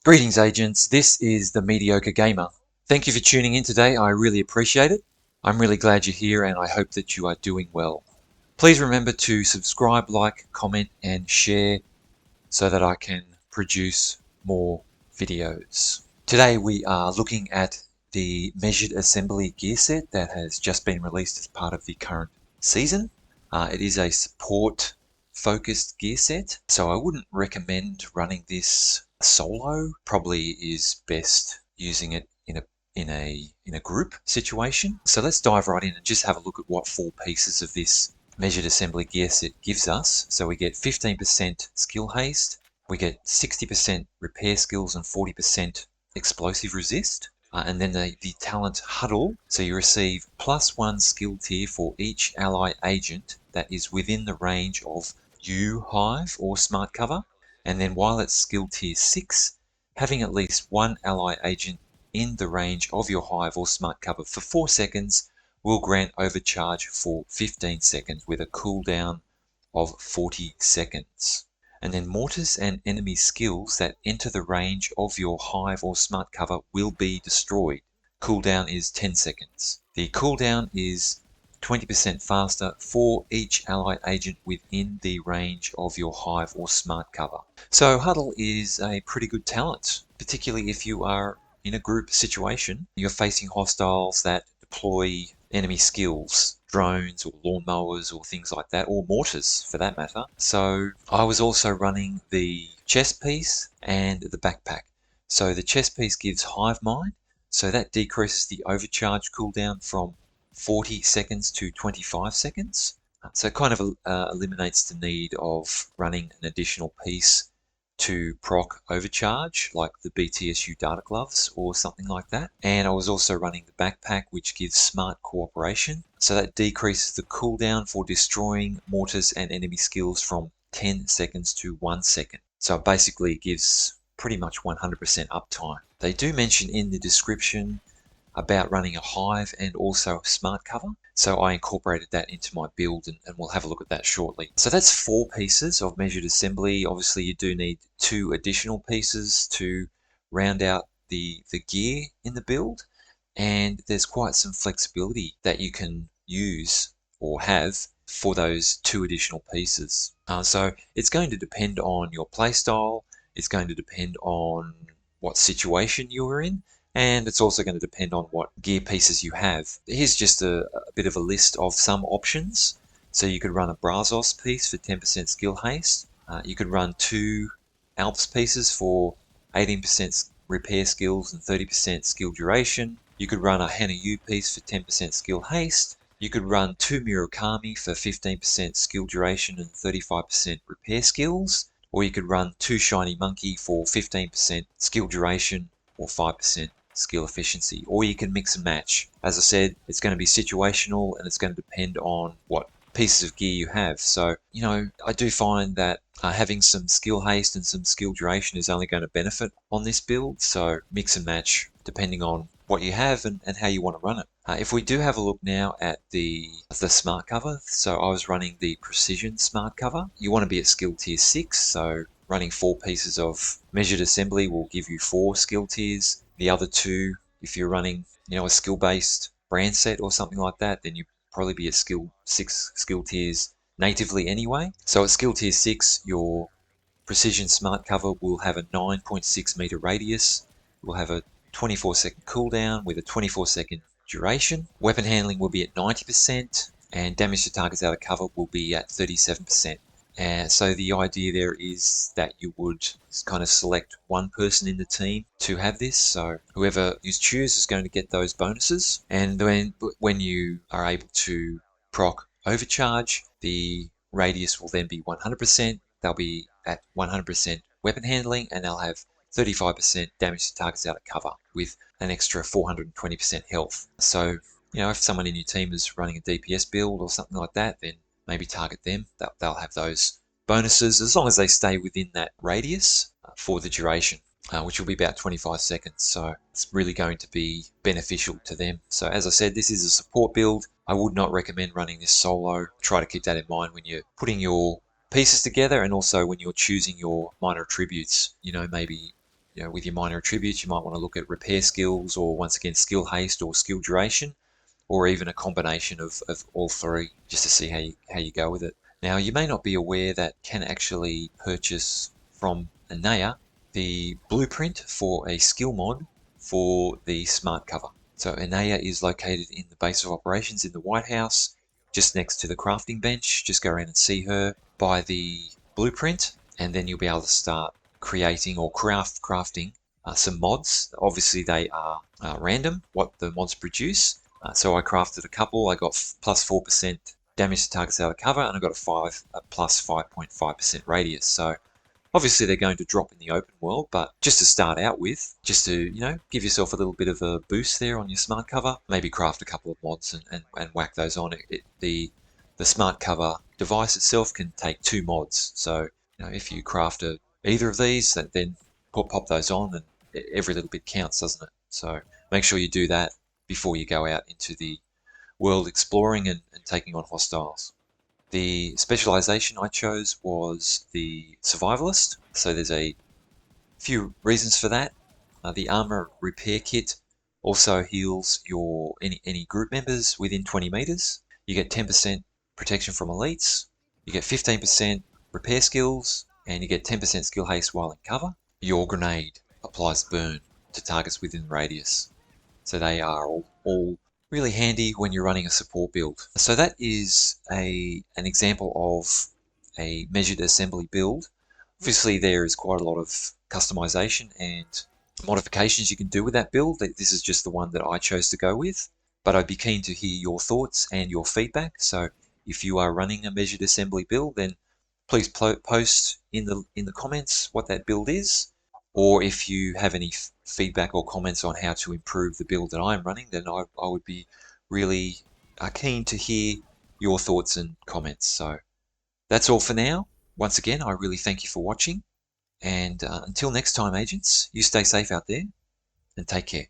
Greetings, agents. This is the Mediocre Gamer. Thank you for tuning in today. I really appreciate it. I'm really glad you're here and I hope that you are doing well. Please remember to subscribe, like, comment, and share so that I can produce more videos. Today we are looking at the Measured Assembly gear set that has just been released as part of the current season. It is a support focused gear set, so I wouldn't recommend running this solo. Probably is best using it in a group situation. So let's dive right in and just have a look at what 4 pieces of this Measured Assembly gear set gives us. So we get 15% skill haste, we get 60% repair skills and 40% explosive resist. And then the talent huddle, so you receive +1 skill tier for each ally agent that is within the range of you, Hive, or Smart Cover. And then while it's skill tier 6, having at least one ally agent in the range of your Hive or Smart Cover for 4 seconds will grant overcharge for 15 seconds with a cooldown of 40 seconds. And then mortars and enemy skills that enter the range of your Hive or Smart Cover will be destroyed. Cooldown is 10 seconds. The cooldown is 20% faster for each ally agent within the range of your Hive or Smart Cover. So Huddle is a pretty good talent, particularly if you are in a group situation. You're facing hostiles that deploy enemy skills, drones or lawnmowers or things like that, or mortars for that matter. So I was also running the chest piece and the backpack. So the chest piece gives Hive Mind, so that decreases the overcharge cooldown from 40 seconds to 25 seconds. So it kind of eliminates the need of running an additional piece to proc overcharge, like the BTSU data gloves or something like that. And I was also running the backpack, which gives smart cooperation. So that decreases the cooldown for destroying mortars and enemy skills from 10 seconds to 1 second. So it basically gives pretty much 100% uptime. They do mention in the description about running a Hive and also a Smart Cover. So I incorporated that into my build and we'll have a look at that shortly. So that's 4 pieces of Measured Assembly. Obviously you do need 2 additional pieces to round out the gear in the build. And there's quite some flexibility that you can use or have for those 2 additional pieces. So it's going to depend on your playstyle. It's going to depend on what situation you are in, and it's also going to depend on what gear pieces you have. Here's just a bit of a list of some options. So you could run a Brazos piece for 10% skill haste. You could run 2 Alps pieces for 18% repair skills and 30% skill duration. You could run a Hanayu piece for 10% skill haste. You could run 2 Murakami for 15% skill duration and 35% repair skills. Or you could run 2 Shiny Monkey for 15% skill duration or 5% skill efficiency, or you can mix and match. As I said, it's going to be situational and it's going to depend on what pieces of gear you have. So, I do find that having some skill haste and some skill duration is only going to benefit on this build. So mix and match depending on what you have and how you want to run it. If we do have a look now at the smart cover, so I was running the precision smart cover. You want to be at skill tier 6, so running 4 pieces of measured assembly will give you 4 skill tiers. The other 2, if you're running, a skill-based brand set or something like that, then you probably be at skill 6 skill tiers natively anyway. So at skill tier 6, your precision smart cover will have a 9.6 meter radius, will have a 24-second cooldown with a 24-second duration. Weapon handling will be at 90%, and damage to targets out of cover will be at 37%. So the idea there is that you would kind of select one person in the team to have this. So whoever you choose is going to get those bonuses. And then when you are able to proc overcharge, the radius will then be 100%. They'll be at 100% weapon handling, and they'll have 35% damage to targets out of cover with an extra 420% health. So, if someone in your team is running a DPS build or something like that, then maybe target them. They'll have those bonuses as long as they stay within that radius for the duration, which will be about 25 seconds. So it's really going to be beneficial to them. So as I said, this is a support build. I would not recommend running this solo. Try to keep that in mind when you're putting your pieces together, and also when you're choosing your minor attributes. Maybe with your minor attributes, you might want to look at repair skills, or once again skill haste or skill duration, or even a combination of all three, just to see how you go with it. Now, you may not be aware that can actually purchase from Anea the blueprint for a skill mod for the smart cover. So Anea is located in the base of operations in the White House, just next to the crafting bench. Just go around and see her, buy the blueprint, and then you'll be able to start creating or crafting some mods. Obviously, they are random, what the mods produce. So I crafted a couple. I got plus 4% damage to targets out of cover, and I got a plus 5.5% radius. So obviously they're going to drop in the open world, but just to start out with, just to give yourself a little bit of a boost there on your smart cover, maybe craft a couple of mods and whack those on. The smart cover device itself can take 2 mods. So if you craft either of these, then pop those on, and every little bit counts, doesn't it? So make sure you do that before you go out into the world exploring and taking on hostiles. The specialization I chose was the survivalist, so there's a few reasons for that. The armor repair kit also heals your any group members within 20 meters. You get 10% protection from elites. You get 15% repair skills, and you get 10% skill haste while in cover. Your grenade applies burn to targets within radius. So they are all really handy when you're running a support build. So that is an example of a measured assembly build. Obviously there is quite a lot of customization and modifications you can do with that build. This is just the one that I chose to go with, but I'd be keen to hear your thoughts and your feedback. So if you are running a measured assembly build, then please post in the comments what that build is. Or if you have any feedback or comments on how to improve the build that I'm running, then I would be really keen to hear your thoughts and comments. So that's all for now. Once again, I really thank you for watching. And until next time, agents, you stay safe out there and take care.